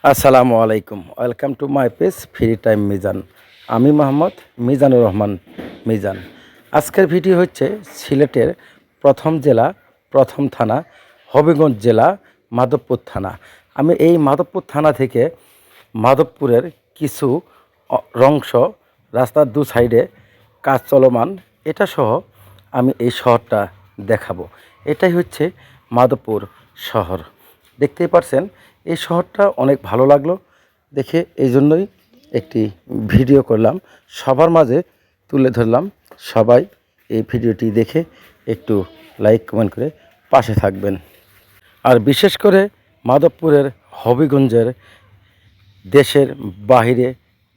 আসসালামু আলাইকুম, welcome to my page free time Mizan. আমি মোহাম্মদ মিজানুর রহমান মিজান। আজকের ভিডিও হচ্ছে সিলেটের প্রথম জেলা, প্রথম থানা হবিগঞ্জ জেলা, মাধবপুর থানা। আমি এই মাধবপুর থানা থেকে মাধবপুরের কিছু অংশ, রাস্তার দু সাইডে কাজ চলমান, এটা সহ আমি এই শহরটা দেখাবো। এটাই হচ্ছে মাধবপুর শহর। দেখতেই পারছেন, এই শহরটা অনেক ভালো লাগলো দেখে, এই জন্যই একটি ভিডিও করলাম, সবার মাঝে তুলে ধরলাম। সবাই এই ভিডিওটি দেখে একটু লাইক কমেন্ট করে পাশে থাকবেন। আর বিশেষ করে মাধবপুরের হবিগঞ্জের দেশের বাহিরে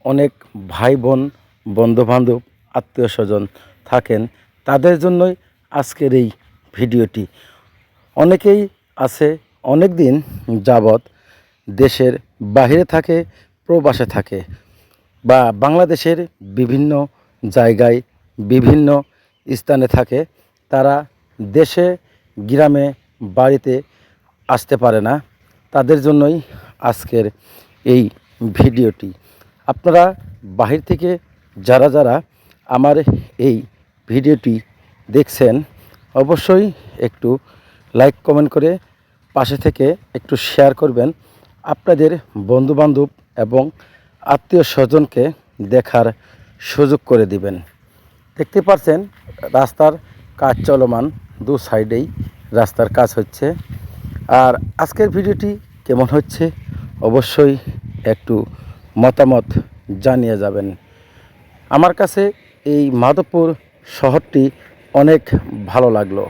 অনেক ভাই বোন, বন্ধুবান্ধব, আত্মীয় স্বজন থাকেন, তাদের জন্যই আজকের এই ভিডিওটি। অনেকেই আছে অনেক দিন যাবৎ দেশের বাহিরে থাকে, প্রবাসে থাকে, বা বাংলাদেশের বিভিন্ন জায়গায় বিভিন্ন স্থানে থাকে। তারা দেশে, গ্রামে, বাড়িতে আসতে পারে না। তাদের জন্যই আজকের এই ভিডিওটি। আপনারা বাহির থেকে যারা যারা আমার এই ভিডিওটি দেখছেন, অবশ্যই একটু লাইক কমেন্ট করে পাশে থেকে একটু শেয়ার করবেন, আপনাদের বন্ধুবান্ধব এবং আত্মীয় স্বজনকে দেখার সুযোগ করে দিবেন। দেখতে পাচ্ছেন রাস্তার কাজ চলমান, দু সাইডেই রাস্তার কাজ হচ্ছে। আর আজকের ভিডিওটি কেমন হচ্ছে অবশ্যই একটু মতামত জানিয়ে যাবেন। আমার কাছে এই মাধবপুর শহরটি অনেক ভালো লাগলো।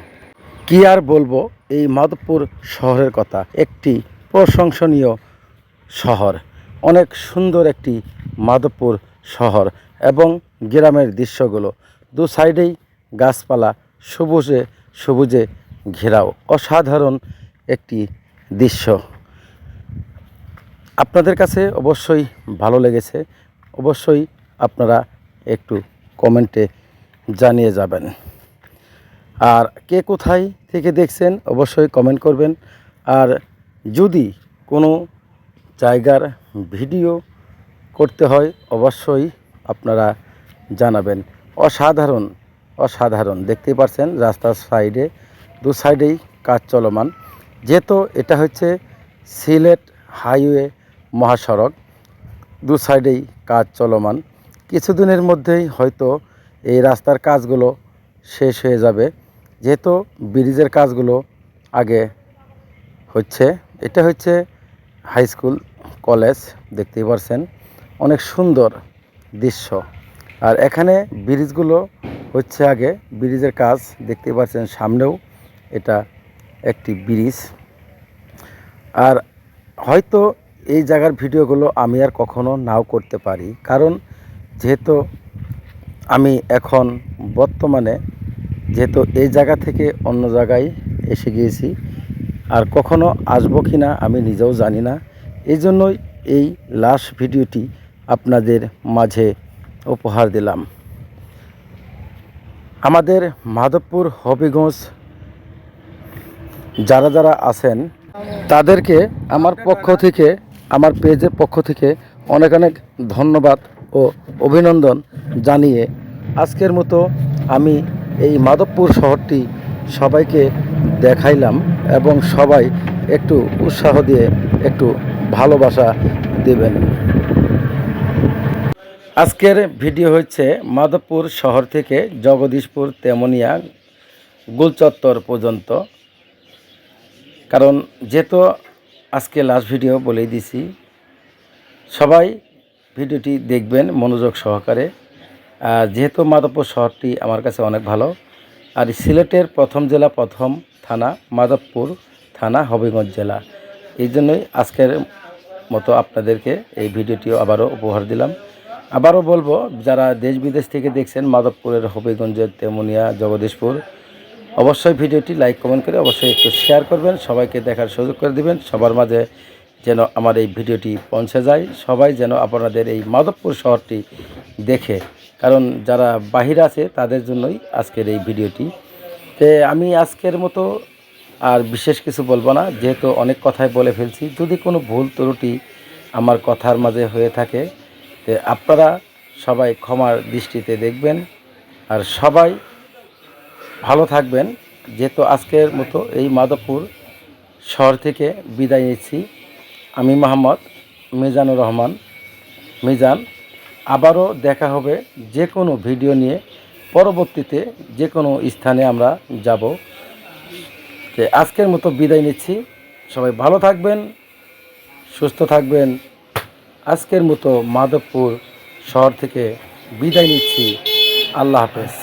কি আর বলবো এই মাধবপুর শহরের কথা, একটি প্রশংসনীয় শহর, অনেক সুন্দর একটি মাধবপুর শহর। এবং গ্রামের দৃশ্যগুলো, দু সাইডেই গাছপালা, সবুজে সবুজে ঘেরাও, অসাধারণ একটি দৃশ্য। আপনাদের কাছে অবশ্যই ভালো লেগেছে, অবশ্যই আপনারা একটু কমেন্টে জানিয়ে যাবেন। আর কে কোথায় থেকে দেখছেন অবশ্যই কমেন্ট করবেন। আর যদি কোনো জায়গার ভিডিও করতে হয় অবশ্যই আপনারা জানাবেন। অসাধারণ অসাধারণ, দেখতেই পাচ্ছেন রাস্তার সাইডে, দু সাইডেই কাজ চলমান। যেহেতু এটা হচ্ছে সিলেট হাইওয়ে মহাসড়ক, দু সাইডেই কাজ চলমান। কিছুদিনের মধ্যেই হয়তো এই রাস্তার কাজগুলো শেষ হয়ে যাবে, যেহেতু ব্রিজের কাজগুলো আগে হচ্ছে। এটা হচ্ছে হাই স্কুল কলেজ, দেখতেই পাচ্ছেন অনেক সুন্দর দৃশ্য। আর এখানে ব্রিজগুলো হচ্ছে আগে, ব্রিজের কাজ দেখতেই পাচ্ছেন, সামনেও এটা একটি ব্রিজ। আর হয়তো এই জায়গার ভিডিওগুলো আমি আর কখনো নাও করতে পারি, কারণ যেহেতু আমি এখন বর্তমানে যেহেতু এই জায়গা থেকে অন্য জায়গায় এসে গিয়েছি, আর কখনো আসবো কি না আমি নিজেও জানি না। এই জন্যই এই লাস্ট ভিডিওটি আপনাদের মাঝে উপহার দিলাম। আমাদের মাধবপুর হবিগঞ্জ যারা যারা আছেন তাদেরকে আমার পক্ষ থেকে, আমার পেজের পক্ষ থেকে অনেক অনেক ধন্যবাদ ও অভিনন্দন জানিয়ে আজকের মতো আমি এই মাধবপুর শহরটি সবাইকে দেখাইলাম, এবং সবাই একটু উৎসাহ দিয়ে একটু ভালোবাসা দেবেন। আজকের ভিডিও হচ্ছে মাধবপুর শহর থেকে জগদীশপুর, তেমনিয়া, গোলচত্বর পর্যন্ত। কারণ যেহেতু আজকে লাস্ট ভিডিও বলেই দিছি, সবাই ভিডিওটি দেখবেন মনোযোগ সহকারে। যেহেতু মাধবপুর শহরটি আমার কাছে অনেক ভালো, আর সিলেটের প্রথম জেলা, প্রথম থানা মাধবপুর থানা, হবিগঞ্জ জেলা। এই জন্যই আজকের মতো আপনাদেরকে এই ভিডিওটিও আবারও উপহার দিলাম। আবারও বলবো, যারা দেশ বিদেশ থেকে দেখছেন মাধবপুরের, হবিগঞ্জের, তেমনিয়া, জগদীশপুর, অবশ্যই ভিডিওটি লাইক কমেন্ট করে অবশ্যই একটু শেয়ার করবেন, সবাইকে দেখার সুযোগ করে দিবেন। সবার মাঝে যেন আমার এই ভিডিওটি পৌঁছে যায়, সবাই যেন আপনাদের এই মাধবপুর শহরটি দেখে। কারণ যারা বাহিরে আছে তাদের জন্যই আজকের এই ভিডিওটি। তে আমি আজকের মতো আর বিশেষ কিছু বলবো না, যেহেতু অনেক কথাই বলে ফেলছি। যদি কোনো ভুল ত্রুটি আমার কথার মাঝে হয়ে থাকে। তো আপনারা সবাই ক্ষমার দৃষ্টিতে দেখবেন আর সবাই ভালো থাকবেন। যেহেতু আজকের মতো এই মাধবপুর শহর থেকে বিদায় নিচ্ছি। আমি মোহাম্মদ মিজানুর রহমান মিজান। আবারও দেখা হবে যে কোনো ভিডিও নিয়ে, পরবর্তীতে যে কোনো স্থানে আমরা যাব। তো আজকের মতো বিদায় নিচ্ছি। সবাই ভালো থাকবেন, সুস্থ থাকবেন। আজকের মতো মাধবপুর শহর থেকে বিদায় নিচ্ছি। আল্লাহ হাফেজ।